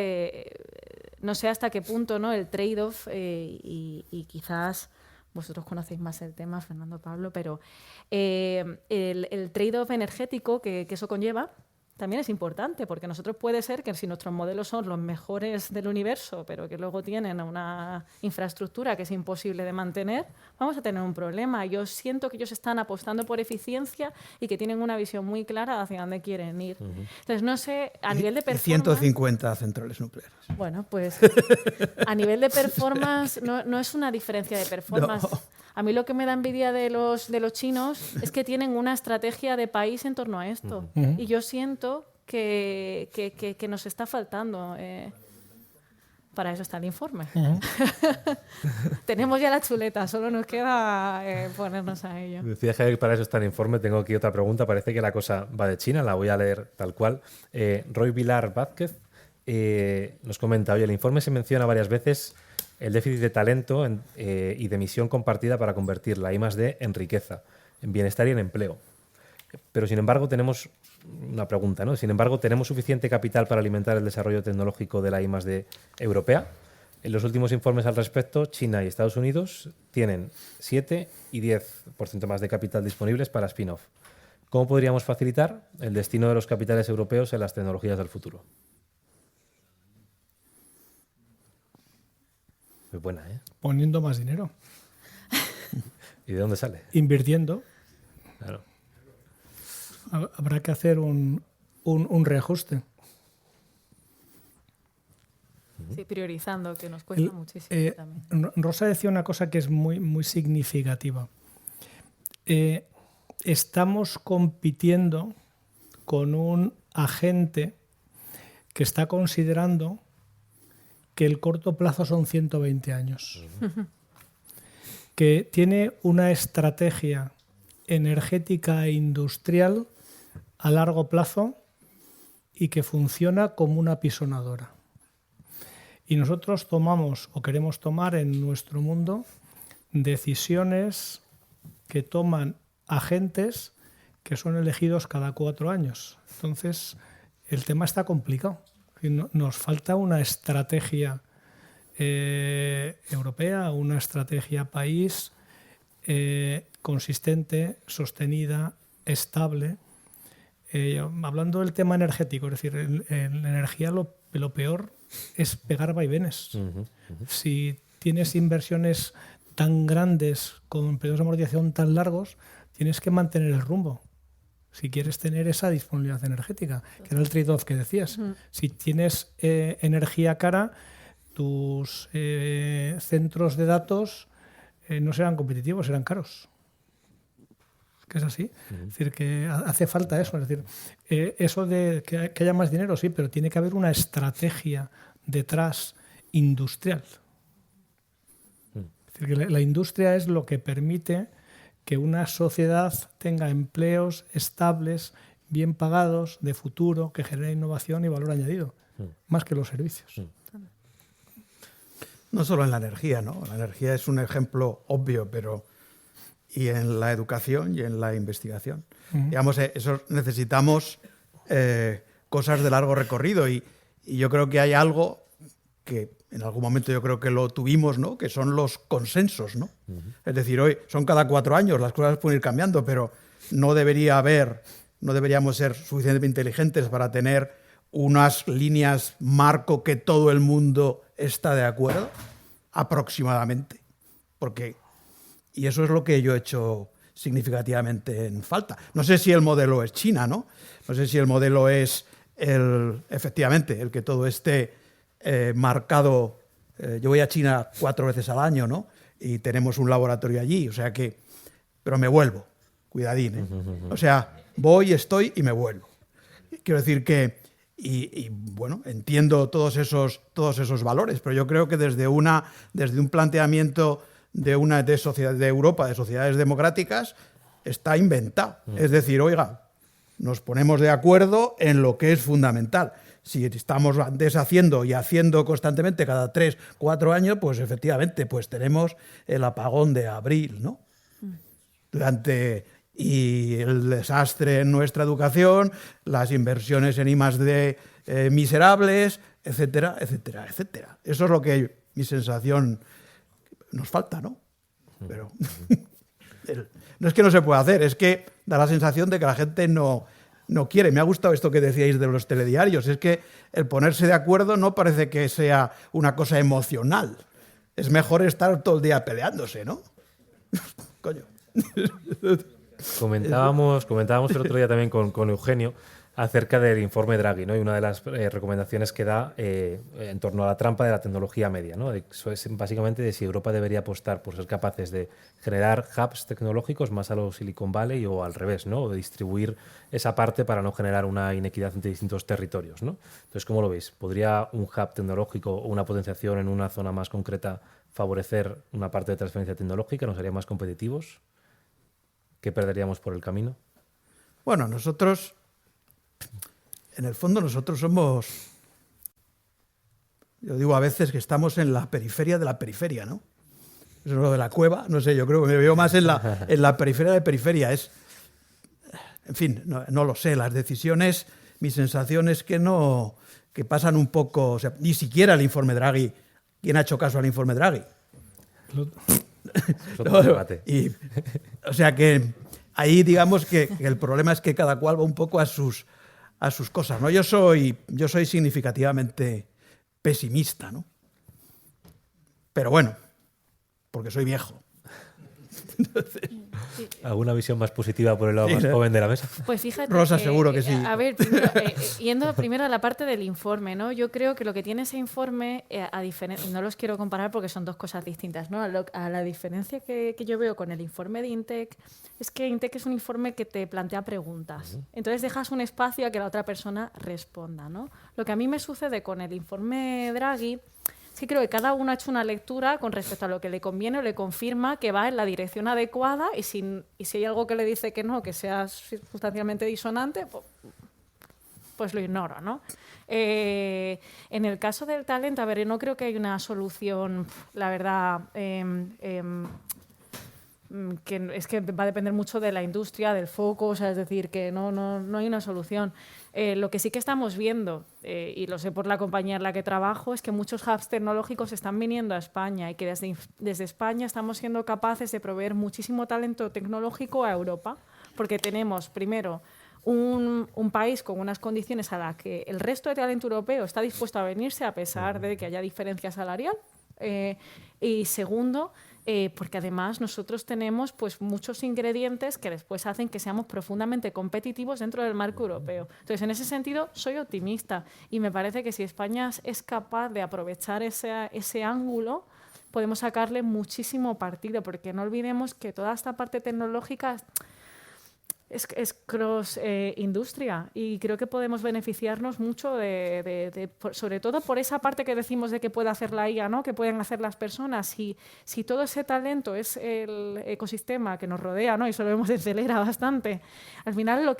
no sé hasta qué punto, ¿no? El trade-off, y quizás vosotros conocéis más el tema, Fernando, Pablo, pero el trade-off energético que eso conlleva también es importante, porque nosotros puede ser que si nuestros modelos son los mejores del universo, pero que luego tienen una infraestructura que es imposible de mantener, vamos a tener un problema. Yo siento que ellos están apostando por eficiencia y que tienen una visión muy clara hacia dónde quieren ir. Entonces, no sé, a nivel de performance... 150 centrales nucleares. Bueno, pues a nivel de performance no es una diferencia de performance. No. A mí lo que me da envidia de los chinos es que tienen una estrategia de país en torno a esto. Y yo siento que nos está faltando. Para eso está el informe. Tenemos ya la chuleta, solo nos queda ponernos a ello. Decía que para eso está el informe. Tengo aquí otra pregunta. Parece que la cosa va de China, la voy a leer tal cual. Roy Vilar Vázquez nos comenta, oye, el informe se menciona varias veces el déficit de talento y de misión compartida para convertir la I+D en riqueza, en bienestar y en empleo. Pero, sin embargo, tenemos una pregunta, ¿no? Sin embargo, ¿tenemos suficiente capital para alimentar el desarrollo tecnológico de la I+D europea? En los últimos informes al respecto, China y Estados Unidos tienen 7 y 10% más de capital disponibles para spin-off. ¿Cómo podríamos facilitar el destino de los capitales europeos en las tecnologías del futuro? Muy buena, ¿eh? Poniendo más dinero. ¿Y de dónde sale? Invirtiendo. Claro. Habrá que hacer un reajuste. Sí, priorizando, que nos cuesta muchísimo también. Rosa decía una cosa que es muy, muy significativa. Estamos compitiendo con un agente que está considerando que el corto plazo son 120 años. Que tiene una estrategia energética e industrial a largo plazo y que funciona como una pisonadora. Y nosotros tomamos o queremos tomar en nuestro mundo decisiones que toman agentes que son elegidos cada 4 años. Entonces, el tema está complicado. Nos falta una estrategia europea, una estrategia país consistente, sostenida, estable. Hablando del tema energético, es decir, en la energía lo peor es pegar vaivenes. Si tienes inversiones tan grandes con periodos de amortización tan largos, tienes que mantener el rumbo si quieres tener esa disponibilidad energética, que era el trade-off que decías. Si tienes energía cara, tus centros de datos no serán competitivos, serán caros. Que es así. Es decir, que hace falta eso. Es decir, eso de que haya más dinero, sí, pero tiene que haber una estrategia detrás industrial. Es decir, que la industria es lo que permite que una sociedad tenga empleos estables, bien pagados, de futuro, que generen innovación y valor añadido, más que los servicios. No solo en la energía, ¿no? La energía es un ejemplo obvio, pero y en la educación y en la investigación. Digamos, eso necesitamos cosas de largo recorrido y yo creo que hay algo que en algún momento yo creo que lo tuvimos, ¿no? Que son los consensos, ¿no? Es decir, hoy son cada 4 años, las cosas pueden ir cambiando, pero no deberíamos ser suficientemente inteligentes para tener unas líneas marco que todo el mundo está de acuerdo, aproximadamente, y eso es lo que yo he hecho significativamente en falta. No sé si el modelo es China, ¿no? No sé si el modelo es efectivamente el que todo esté marcado. Yo voy a China 4 veces al año, ¿no? Y tenemos un laboratorio allí, o sea que... Pero me vuelvo, cuidadín, ¿eh? O sea, voy, estoy y me vuelvo. Quiero decir que... Y bueno, entiendo todos esos valores, pero yo creo que desde un planteamiento de Europa, de sociedades democráticas, está inventado. Es decir, oiga, nos ponemos de acuerdo en lo que es fundamental. Si estamos deshaciendo y haciendo constantemente cada 3, 4 años, pues efectivamente pues tenemos el apagón de abril, ¿no? Y el desastre en nuestra educación, las inversiones en I+D miserables, etcétera, etcétera, etcétera. Eso es lo que mi sensación nos falta, ¿no? Pero no es que no se pueda hacer, es que da la sensación de que la gente no quiere. Me ha gustado esto que decíais de los telediarios, es que el ponerse de acuerdo no parece que sea una cosa emocional. Es mejor estar todo el día peleándose, ¿no? Coño. Comentábamos el otro día también con Eugenio acerca del informe Draghi, ¿no? Y una de las recomendaciones que da en torno a la trampa de la tecnología media, ¿no? Eso es básicamente de si Europa debería apostar por ser capaces de generar hubs tecnológicos más a los Silicon Valley o al revés, ¿no? O de distribuir esa parte para no generar una inequidad entre distintos territorios, ¿no? Entonces, ¿cómo lo veis? ¿Podría un hub tecnológico o una potenciación en una zona más concreta favorecer una parte de transferencia tecnológica? ¿Nos haría más competitivos? ¿Qué perderíamos por el camino? Bueno, en el fondo nosotros somos, yo digo a veces que estamos en la periferia de la periferia, ¿no? Eso es lo de la cueva, no sé, yo creo que me veo más en la periferia de periferia. en fin, no lo sé. Las decisiones, mi sensación es que no, que pasan un poco, o sea, ni siquiera el informe Draghi. ¿Quién ha hecho caso al informe Draghi? Es otro debate. O sea que ahí digamos que el problema es que cada cual va un poco a sus cosas, ¿no? Yo soy significativamente pesimista, ¿no? Pero bueno, porque soy viejo. Entonces, ¿Alguna visión más positiva por el lado más joven de la mesa? Pues fíjate. Rosa, seguro que sí. A ver, primero, yendo primero a la parte del informe, ¿no? Yo creo que lo que tiene ese informe, no los quiero comparar porque son dos cosas distintas, ¿no? A la diferencia que yo veo con el informe de INTEC es que INTEC es un informe que te plantea preguntas. Entonces dejas un espacio a que la otra persona responda, ¿no? Lo que a mí me sucede con el informe Draghi sí creo que cada uno ha hecho una lectura con respecto a lo que le conviene o le confirma que va en la dirección adecuada y si hay algo que le dice que no, que sea sustancialmente disonante, pues lo ignoro, ¿no? En el caso del talento, a ver, no creo que haya una solución, la verdad, que es que va a depender mucho de la industria, del foco, o sea, es decir, que no hay una solución. Lo que sí que estamos viendo, y lo sé por la compañía en la que trabajo, es que muchos hubs tecnológicos están viniendo a España y que desde España estamos siendo capaces de proveer muchísimo talento tecnológico a Europa, porque tenemos, primero, un país con unas condiciones a las que el resto de talento europeo está dispuesto a venirse a pesar de que haya diferencia salarial. Y segundo, porque además nosotros tenemos pues, muchos ingredientes que después hacen que seamos profundamente competitivos dentro del marco europeo. Entonces, en ese sentido, soy optimista y me parece que si España es capaz de aprovechar ese ángulo, podemos sacarle muchísimo partido, porque no olvidemos que toda esta parte tecnológica es cross-industria y creo que podemos beneficiarnos mucho sobre todo por esa parte que decimos de que puede hacer la IA, ¿no? Que pueden hacer las personas. Si todo ese talento es el ecosistema que nos rodea, ¿no? Y eso lo vemos en Celera bastante, al final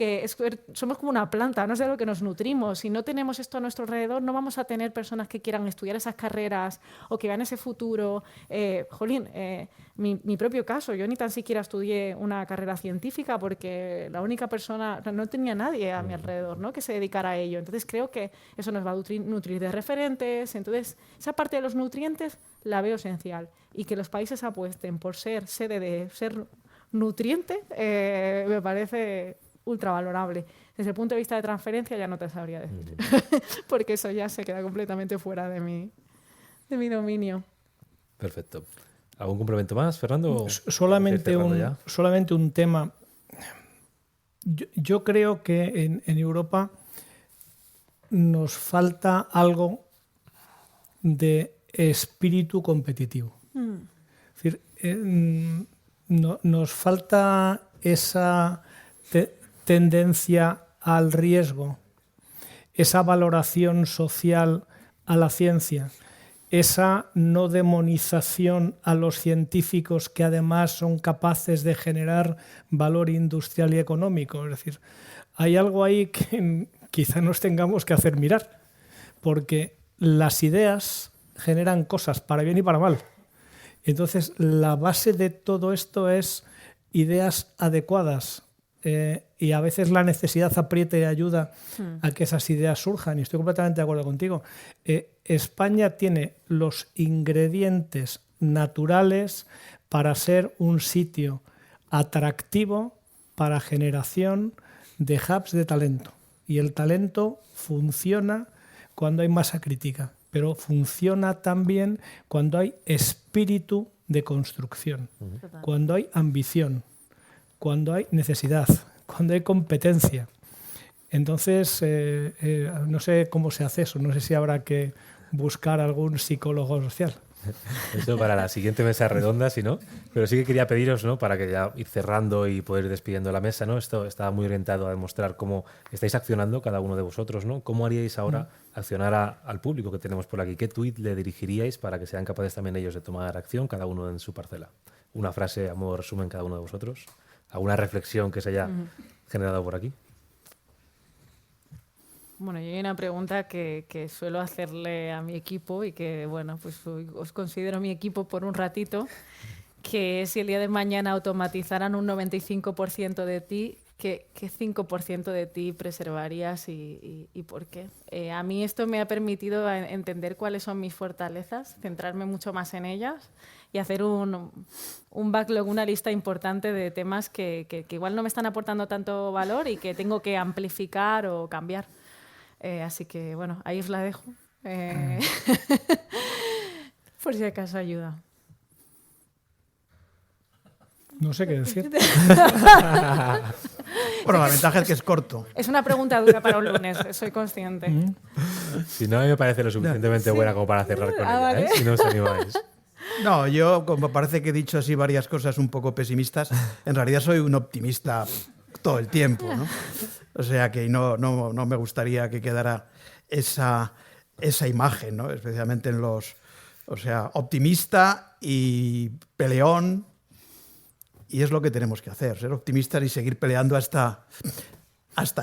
somos como una planta, no es de lo que nos nutrimos. Si no tenemos esto a nuestro alrededor, no vamos a tener personas que quieran estudiar esas carreras o que vean ese futuro. Mi propio caso, yo ni tan siquiera estudié una carrera científica porque la única persona, no tenía nadie a mi alrededor, ¿no? Que se dedicara a ello. Entonces creo que eso nos va a nutrir de referentes. Entonces esa parte de los nutrientes la veo esencial y que los países apuesten por ser sede de ser nutriente me parece ultravalorable. Desde el punto de vista de transferencia ya no te sabría decir, porque eso ya se queda completamente fuera de mi dominio. Perfecto. ¿Algún complemento más, Fernando? Solamente un tema. Yo creo que en Europa nos falta algo de espíritu competitivo. Es decir, nos falta esa tendencia al riesgo, esa valoración social a la ciencia, esa no demonización a los científicos que además son capaces de generar valor industrial y económico. Es decir, hay algo ahí que quizá nos tengamos que hacer mirar, porque las ideas generan cosas para bien y para mal. Entonces, la base de todo esto es ideas adecuadas, y a veces la necesidad aprieta y ayuda a que esas ideas surjan, y estoy completamente de acuerdo contigo. España tiene los ingredientes naturales para ser un sitio atractivo para generación de hubs de talento, y el talento funciona cuando hay masa crítica, pero funciona también cuando hay espíritu de construcción, cuando hay ambición, cuando hay necesidad, cuando hay competencia. Entonces, no sé cómo se hace eso, no sé si habrá que buscar algún psicólogo social. Eso para la siguiente mesa redonda, si no. Pero sí que quería pediros, ¿no? Para que ya ir cerrando y poder ir despidiendo la mesa, ¿no? Esto estaba muy orientado a demostrar cómo estáis accionando cada uno de vosotros, ¿no? ¿Cómo haríais ahora accionar al público que tenemos por aquí? ¿Qué tuit le dirigiríais para que sean capaces también ellos de tomar acción, cada uno en su parcela? Una frase a modo de resumen cada uno de vosotros. ¿Alguna reflexión que se haya generado por aquí? Bueno, yo hay una pregunta que suelo hacerle a mi equipo y que, bueno, pues os considero mi equipo por un ratito, que es si el día de mañana automatizaran un 95% de ti, ¿qué 5% de ti preservarías y por qué? A mí esto me ha permitido entender cuáles son mis fortalezas, centrarme mucho más en ellas y hacer un backlog, una lista importante de temas que igual no me están aportando tanto valor y que tengo que amplificar o cambiar. Así que, bueno, ahí os la dejo. Por si acaso ayuda. No sé qué decir. Bueno, la ventaja es que es corto. Es una pregunta dura para un lunes, soy consciente. Si no, a mí me parece lo suficientemente buena como para cerrar con ella, vale. si no os animáis. No, yo, como parece que he dicho así varias cosas un poco pesimistas, en realidad soy un optimista todo el tiempo, ¿no? O sea que no me gustaría que quedara esa imagen, ¿no? Especialmente en los... O sea, optimista y peleón. Y es lo que tenemos que hacer, ser optimistas y seguir peleando hasta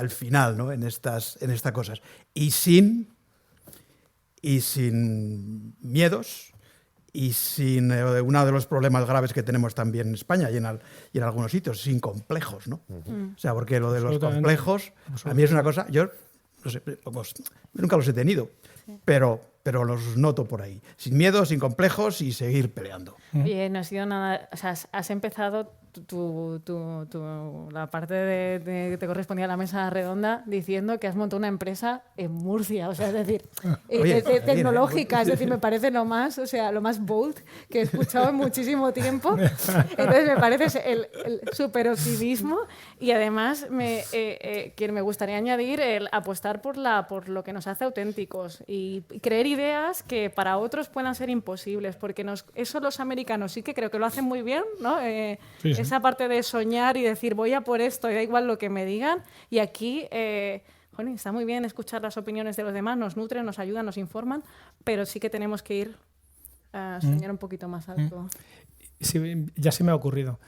el final, ¿no? en estas cosas. Y sin miedos y sin uno de los problemas graves que tenemos también en España y en algunos sitios, sin complejos, ¿no? O sea, porque lo de los complejos, a mí es una cosa, yo no sé, pues, nunca los he tenido, pero los noto por ahí. Sin miedo, sin complejos y seguir peleando. Bien, no ha sido nada. O sea, has empezado la parte que te correspondía a la mesa redonda diciendo que has montado una empresa en Murcia, o sea, es decir, tecnológica, es decir, me parece lo más bold que he escuchado en muchísimo tiempo. Entonces me parece el súper optimismo y además que me gustaría añadir el apostar por lo que nos hace auténticos y creer ideas que para otros puedan ser imposibles, porque eso los americanos sí que creo que lo hacen muy bien, ¿no? Sí. Esa parte de soñar y decir voy a por esto y da igual lo que me digan, y aquí está muy bien escuchar las opiniones de los demás, nos nutren, nos ayudan, nos informan, pero sí que tenemos que ir a soñar un poquito más alto. Sí, ya se me ha ocurrido.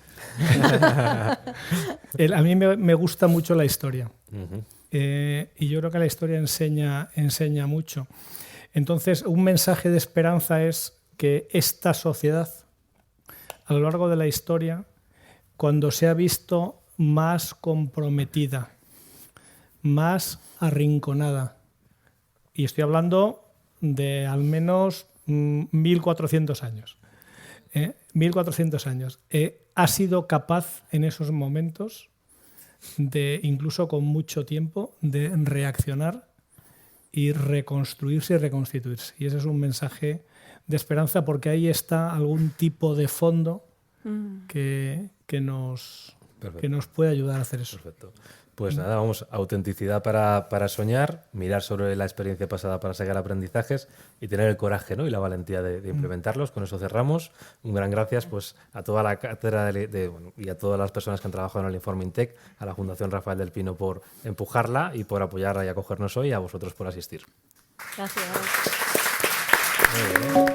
A mí me gusta mucho la historia. Y yo creo que la historia enseña mucho. Entonces, un mensaje de esperanza es que esta sociedad, a lo largo de la historia, cuando se ha visto más comprometida, más arrinconada, y estoy hablando de al menos 1400 años, 1400 años, ha sido capaz en esos momentos de, incluso con mucho tiempo, de reaccionar y reconstruirse y reconstituirse. Y ese es un mensaje de esperanza, porque ahí está algún tipo de fondo que nos puede ayudar a hacer eso. Perfecto. Pues nada, vamos, autenticidad para soñar, mirar sobre la experiencia pasada para sacar aprendizajes y tener el coraje, ¿no? Y la valentía de implementarlos. Con eso cerramos. Un gran gracias pues, a toda la cátedra y a todas las personas que han trabajado en el Informe InTech, a la Fundación Rafael del Pino por empujarla y por apoyarla y acogernos hoy, y a vosotros por asistir. Gracias. Muy bien.